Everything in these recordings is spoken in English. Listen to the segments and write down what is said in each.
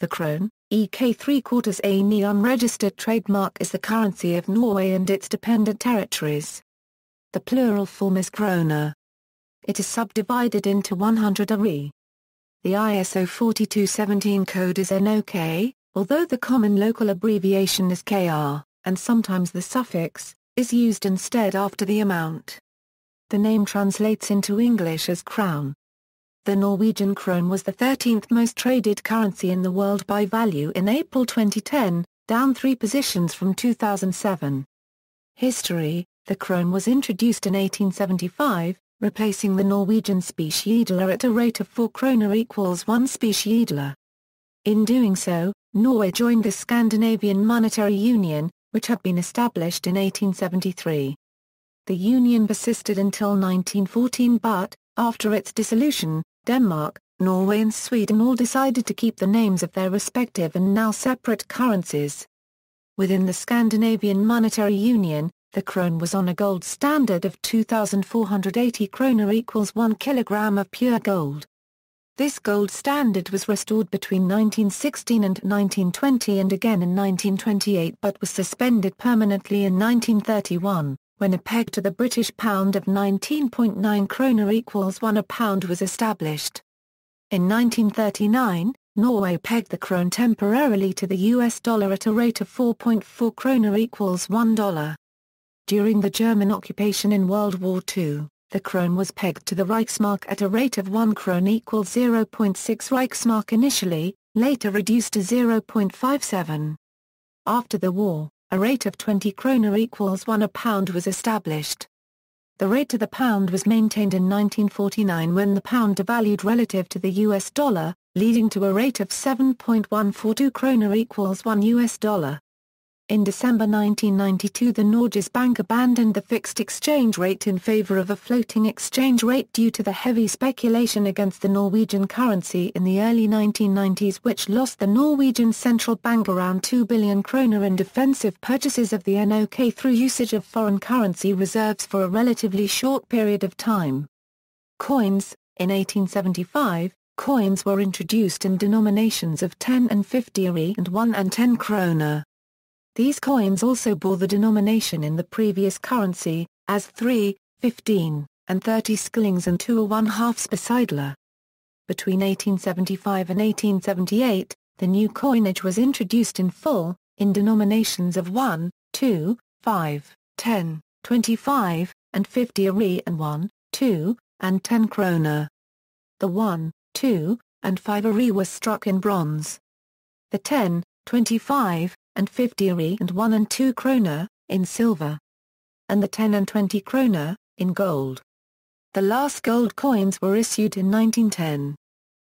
The krone, ấ, unregistered trademark, is the currency of Norway and its dependent territories. The plural form is kroner. It is subdivided into 100 øre. The ISO 4217 code is NOK, although the common local abbreviation is KR, and sometimes the suffix, is used instead after the amount. The name translates into English as crown. The Norwegian krone was the 13th most traded currency in the world by value in April 2010, down 3 positions from 2007. History: the krone was introduced in 1875, replacing the Norwegian spesiedler at a rate of 4 kroner equals 1 spesiedler. In doing so, Norway joined the Scandinavian Monetary Union, which had been established in 1873. The union persisted until 1914 but, after its dissolution, Denmark, Norway and Sweden all decided to keep the names of their respective and now separate currencies. Within the Scandinavian Monetary Union, the krone was on a gold standard of 2,480 kroner equals 1 kilogram of pure gold. This gold standard was restored between 1916 and 1920 and again in 1928 but was suspended permanently in 1931, when a peg to the British pound of 19.9 kroner equals 1 a pound was established. In 1939, Norway pegged the krone temporarily to the US dollar at a rate of 4.4 kroner equals $1. During the German occupation in World War II, the krone was pegged to the Reichsmark at a rate of 1 krone equals 0.6 Reichsmark initially, later reduced to 0.57. After the war, a rate of 20 kroner equals 1 a pound was established. The rate to the pound was maintained in 1949 when the pound devalued relative to the US dollar, leading to a rate of 7.142 kroner equals 1 US dollar. In December 1992 the Norges Bank abandoned the fixed exchange rate in favor of a floating exchange rate due to the heavy speculation against the Norwegian currency in the early 1990s, which lost the Norwegian central bank around 2 billion kroner in defensive purchases of the NOK through usage of foreign currency reserves for a relatively short period of time. Coins: in 1875, coins were introduced in denominations of 10 and 50 øre and 1 and 10 kroner. These coins also bore the denomination in the previous currency, as 3, 15, and 30 skillings and 2 1/2 spesiedler. Between 1875 and 1878, the new coinage was introduced in full, in denominations of 1, 2, 5, 10, 25, and 50 øre and 1, 2, and 10 kroner. The 1, 2, and 5 øre were struck in bronze. The 10, 25, and 50 øre and 1 and 2 kroner, in silver. And the 10 and 20 kroner, in gold. The last gold coins were issued in 1910.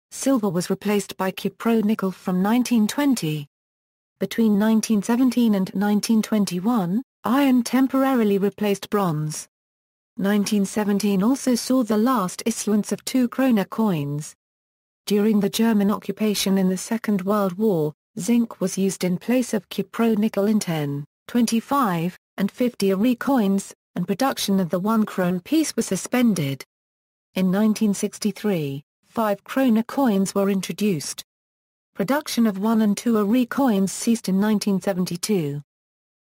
Silver was replaced by ækɾuːnə from 1920. Between 1917 and 1921, iron temporarily replaced bronze. 1917 also saw the last issuance of 2 kroner coins. During the German occupation in the Second World War, zinc was used in place of ækɾuːnə in 10, 25, and 50 øre coins, and production of the 1 krone piece was suspended. In 1963, 5 kroner coins were introduced. Production of 1 and 2 øre coins ceased in 1972.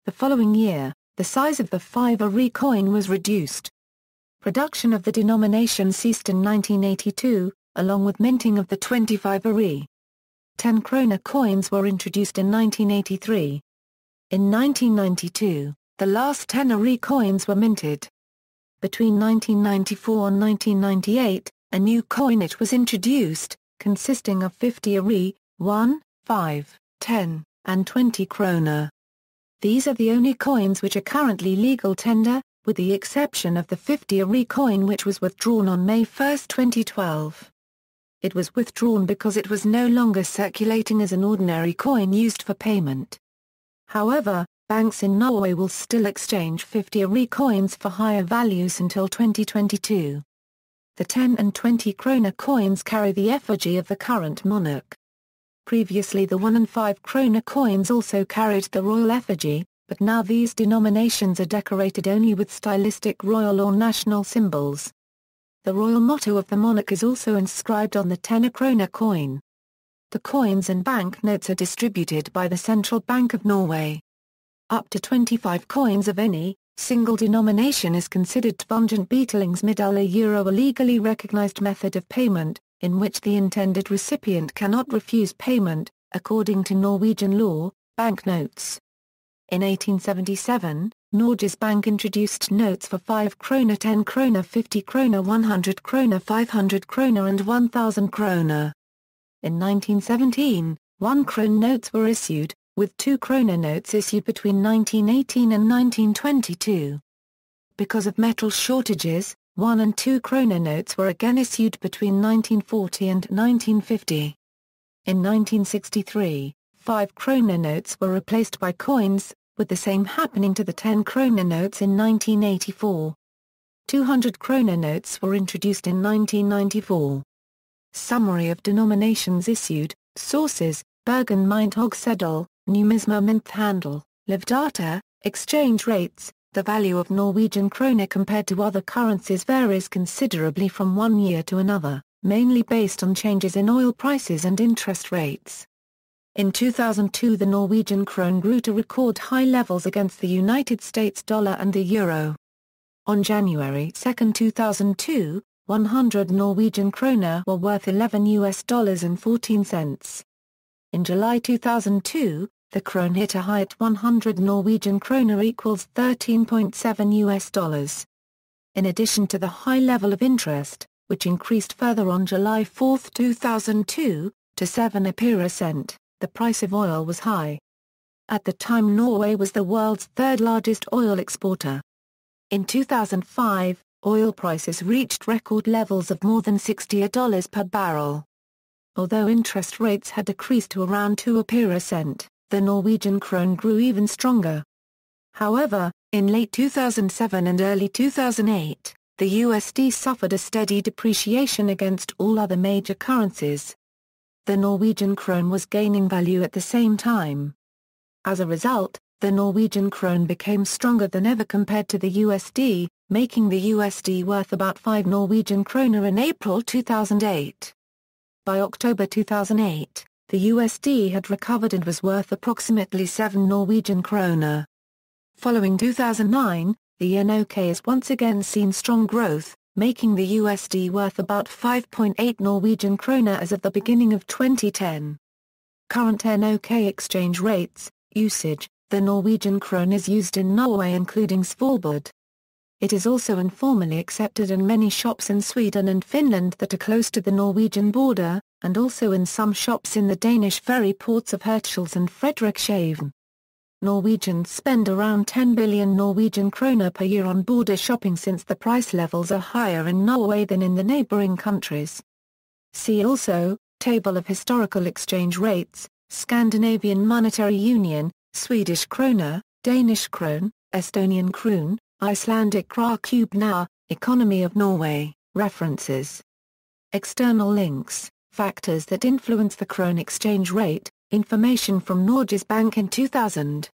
The following year, the size of the 5 øre coin was reduced. Production of the denomination ceased in 1982, along with minting of the 25 øre. 10 kroner coins were introduced in 1983. In 1992, the last 10 øre coins were minted. Between 1994 and 1998, a new coinage was introduced, consisting of 50 øre, 1, 5, 10, and 20 kroner. These are the only coins which are currently legal tender, with the exception of the 50 øre coin which was withdrawn on May 1, 2012. It was withdrawn because it was no longer circulating as an ordinary coin used for payment. However, banks in Norway will still exchange 50 øre coins for higher values until 2022. The 10 and 20 kroner coins carry the effigy of the current monarch. Previously the 1 and 5 kroner coins also carried the royal effigy, but now these denominations are decorated only with stylistic royal or national symbols. The royal motto of the monarch is also inscribed on the 10 kroner coin. The coins and banknotes are distributed by the Central Bank of Norway. Up to 25 coins of any single denomination is considered tvunget-betalingsmiddel, a legally recognized method of payment, in which the intended recipient cannot refuse payment, according to Norwegian law. Banknotes. In 1877, Norges Bank introduced notes for 5 krone, 10 krone, 50 krone, 100 krone, 500 krone and 1000 krone. In 1917, 1 krone notes were issued, with 2 krone notes issued between 1918 and 1922. Because of metal shortages, 1 and 2 krone notes were again issued between 1940 and 1950. In 1963, 5 krone notes were replaced by coins, with the same happening to the 10 krone notes in 1984. 200 krone notes were introduced in 1994. Summary of denominations issued, sources, Bergen Mynthoggseddel, Numisma Mynthandel, Live data, exchange rates. The value of Norwegian krone compared to other currencies varies considerably from one year to another, mainly based on changes in oil prices and interest rates. In 2002 the Norwegian krone grew to record high levels against the United States dollar and the euro. On January 2, 2002, 100 Norwegian kroner were worth $11.14. In July 2002, the krone hit a high at 100 Norwegian kroner equals $13.7. In addition to the high level of interest, which increased further on July 4, 2002, to 7 øre, the price of oil was high. At the time Norway was the world's third largest oil exporter. In 2005, oil prices reached record levels of more than $60 per barrel. Although interest rates had decreased to around 2 øre, the Norwegian krone grew even stronger. However, in late 2007 and early 2008, the USD suffered a steady depreciation against all other major currencies. The Norwegian krone was gaining value at the same time. As a result, the Norwegian krone became stronger than ever compared to the USD, making the USD worth about 5 Norwegian kroner in April 2008. By October 2008, the USD had recovered and was worth approximately 7 Norwegian kroner. Following 2009, the NOK has once again seen strong growth, making the USD worth about 5.8 Norwegian kroner as of the beginning of 2010. Current NOK exchange rates, usage. The Norwegian krone is used in Norway including Svalbard. It is also informally accepted in many shops in Sweden and Finland that are close to the Norwegian border, and also in some shops in the Danish ferry ports of Hirtshals and Frederikshavn. Norwegians spend around 10 billion Norwegian kroner per year on border shopping since the price levels are higher in Norway than in the neighboring countries. See also, Table of historical exchange rates, Scandinavian Monetary Union, Swedish krona, Danish krone, Estonian krone, Icelandic ഃkɾuːnə, Economy of Norway, references. External links, factors that influence the krone exchange rate, information from Norges Bank in 2000.